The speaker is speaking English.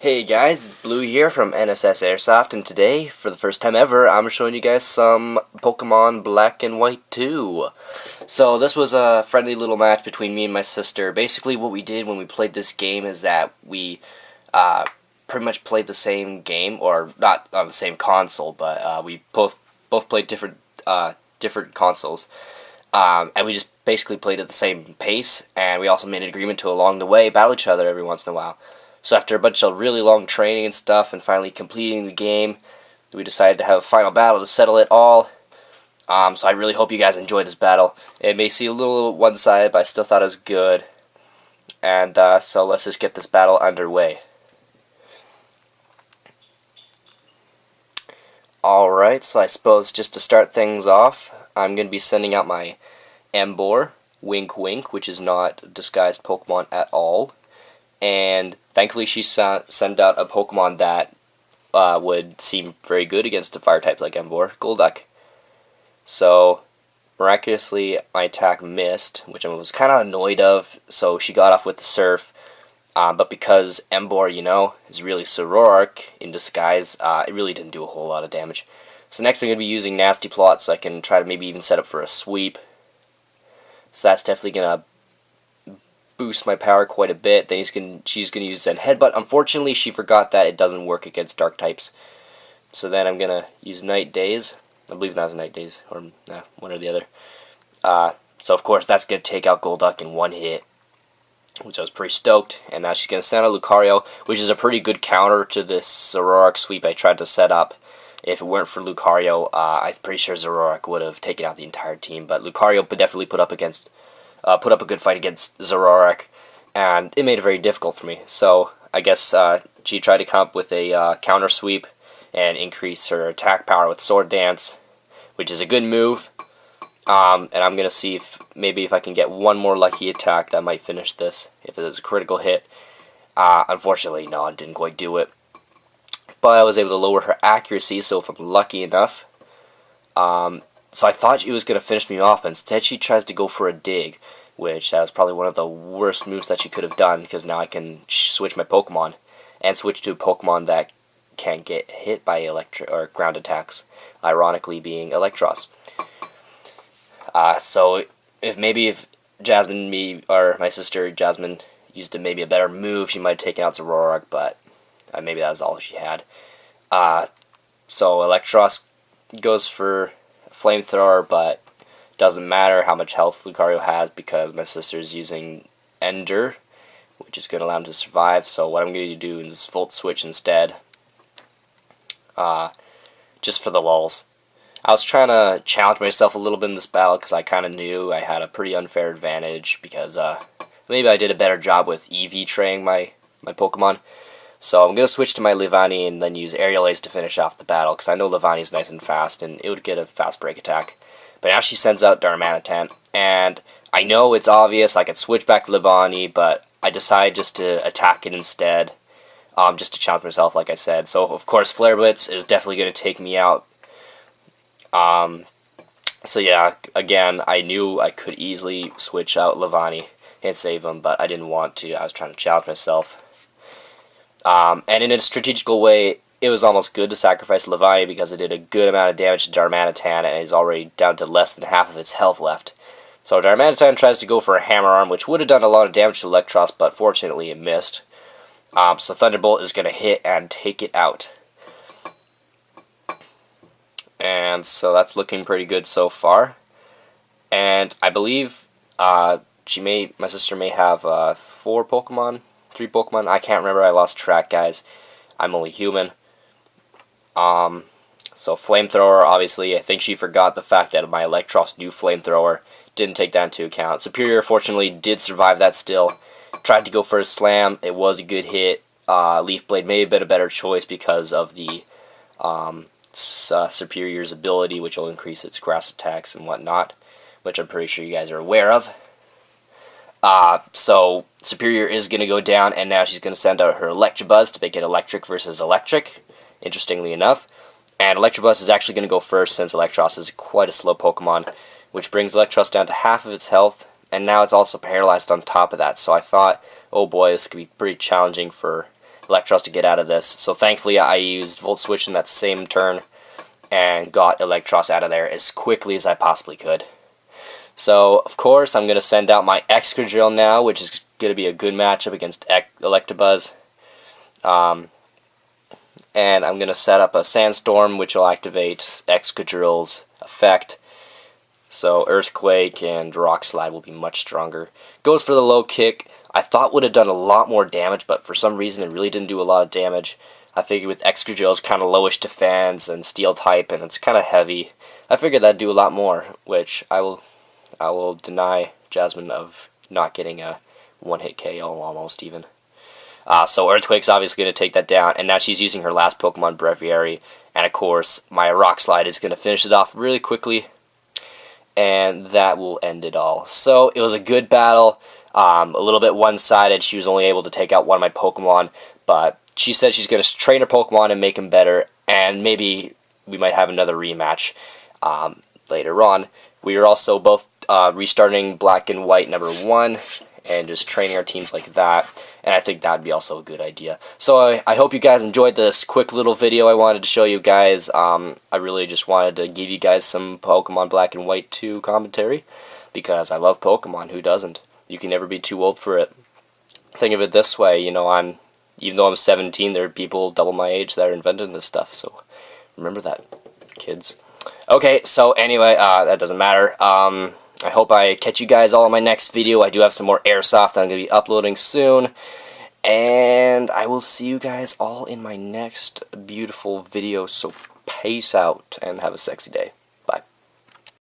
Hey guys, it's Blue here from NSS Airsoft, and today, for the first time ever, I'm showing you guys some Pokemon Black and White 2. So this was a friendly little match between me and my sister. Basically what we did when we played this game is that we pretty much played the same game, or not on the same console, but we both played different consoles. And we just basically played at the same pace, and we also made an agreement to along the way battle each other every once in a while. So after a bunch of really long training and stuff, and finally completing the game, we decided to have a final battle to settle it all. So I really hope you guys enjoy this battle. It may seem a little one-sided, but I still thought it was good. And so let's just get this battle underway. Alright, so I suppose just to start things off, I'm going to be sending out my Emboar, Wink Wink, which is not disguised Pokemon at all. And thankfully she sent out a Pokemon that would seem very good against a fire type like Emboar, Golduck. So miraculously my attack missed, which I was kind of annoyed of, so she got off with the Surf. But because Emboar, is really Zoroark in disguise, it really didn't do a whole lot of damage. So next I'm going to be using Nasty Plot so I can try to maybe even set up for a sweep. So that's definitely going to boost my power quite a bit. Then she's gonna use Zen Headbutt. Unfortunately, she forgot that it doesn't work against dark types. So then I'm gonna use Night Daze. I believe that was Night Daze, or one or the other. So of course that's gonna take out Golduck in one hit, which I was pretty stoked. And now she's gonna send out Lucario, which is a pretty good counter to this Zoroark sweep I tried to set up. If it weren't for Lucario, I'm pretty sure Zoroark would have taken out the entire team. But Lucario definitely put up a good fight against Zoroark, and it made it very difficult for me. So I guess she tried to come up with a counter sweep and increase her attack power with Sword Dance, which is a good move. And I'm gonna see if maybe I can get one more lucky attack that might finish this if it is a critical hit. Unfortunately, no, it didn't quite do it. But I was able to lower her accuracy, so if I'm lucky enough. So I thought she was going to finish me off, but instead she tries to go for a dig, which that was probably one of the worst moves that she could have done, because now I can switch my Pokemon, and switch to a Pokemon that can't get hit by electric or ground attacks, ironically being Electros. So if Jasmine, or my sister Jasmine, used maybe a better move, she might have taken out Zoroark, but maybe that was all she had. So Electros goes for Flamethrower, but doesn't matter how much health Lucario has because my sister's using Ender, which is going to allow him to survive. So what I'm going to do is Volt Switch instead, just for the lulz. I was trying to challenge myself a little bit in this battle because I kind of knew I had a pretty unfair advantage because maybe I did a better job with EV training my Pokemon. So I'm going to switch to my Leavanny and then use Aerial Ace to finish off the battle, because I know Leavanny's nice and fast, and it would get a fast break attack. But now she sends out Darmanitan, and I know it's obvious I could switch back to Leavanny, but I decide just to attack it instead, just to challenge myself, like I said. So, of course, Flare Blitz is definitely going to take me out. So yeah, again, I knew I could easily switch out Leavanny and save him, but I didn't want to. I was trying to challenge myself. And in a strategical way, it was almost good to sacrifice Leavanny because it did a good amount of damage to Darmanitan and is already down to less than half of its health left. So Darmanitan tries to go for a Hammer Arm, which would have done a lot of damage to Electros, but fortunately it missed. So Thunderbolt is going to hit and take it out. And so that's looking pretty good so far. And I believe my sister may have 3 Pokemon, I can't remember, I lost track, guys. I'm only human. So Flamethrower, obviously, I think she forgot the fact that my Electros knew Flamethrower, didn't take that into account. Superior, fortunately, did survive that still. Tried to go for a Slam, it was a good hit. Leaf Blade may have been a better choice because of the Superior's ability, which will increase its grass attacks and whatnot, which I'm pretty sure you guys are aware of. So Superior is going to go down, and now she's going to send out her Electabuzz to make it electric versus electric, interestingly enough. And Electabuzz is actually going to go first since Electros is quite a slow Pokemon, which brings Electros down to half of its health, and now it's also paralyzed on top of that. So I thought, oh boy, this could be pretty challenging for Electros to get out of this. So thankfully I used Volt Switch in that same turn and got Electros out of there as quickly as I possibly could. So, of course, I'm going to send out my Excadrill now, which is going to be a good matchup against Electabuzz. And I'm going to set up a Sandstorm, which will activate Excadrill's effect. So Earthquake and Rock Slide will be much stronger. Goes for the low kick. I thought would have done a lot more damage, but for some reason it really didn't do a lot of damage. I figured with Excadrill's kind of lowish defense and Steel type, and it's kind of heavy, I figured that'd do a lot more, which I will deny Jasmine of not getting a one-hit KO almost even. So Earthquake's obviously going to take that down, and now she's using her last Pokemon, Breviary, and of course my Rock Slide is going to finish it off really quickly, and that will end it all. So it was a good battle, a little bit one-sided. She was only able to take out one of my Pokemon, but she said she's going to train her Pokemon and make them better, and maybe we might have another rematch later on. We are also both restarting Black and White #1 and just training our teams like that, and I think that would be also a good idea. So I hope you guys enjoyed this quick little video I wanted to show you guys. I really just wanted to give you guys some Pokemon Black and White 2 commentary, because I love Pokemon. Who doesn't? You can never be too old for it. Think of it this way, you know, even though I'm 17, there are people double my age that are inventing this stuff, so remember that, kids. Okay, so anyway, that doesn't matter. I hope I catch you guys all in my next video. I do have some more Airsoft that I'm going to be uploading soon. And I will see you guys all in my next beautiful video. So peace out and have a sexy day.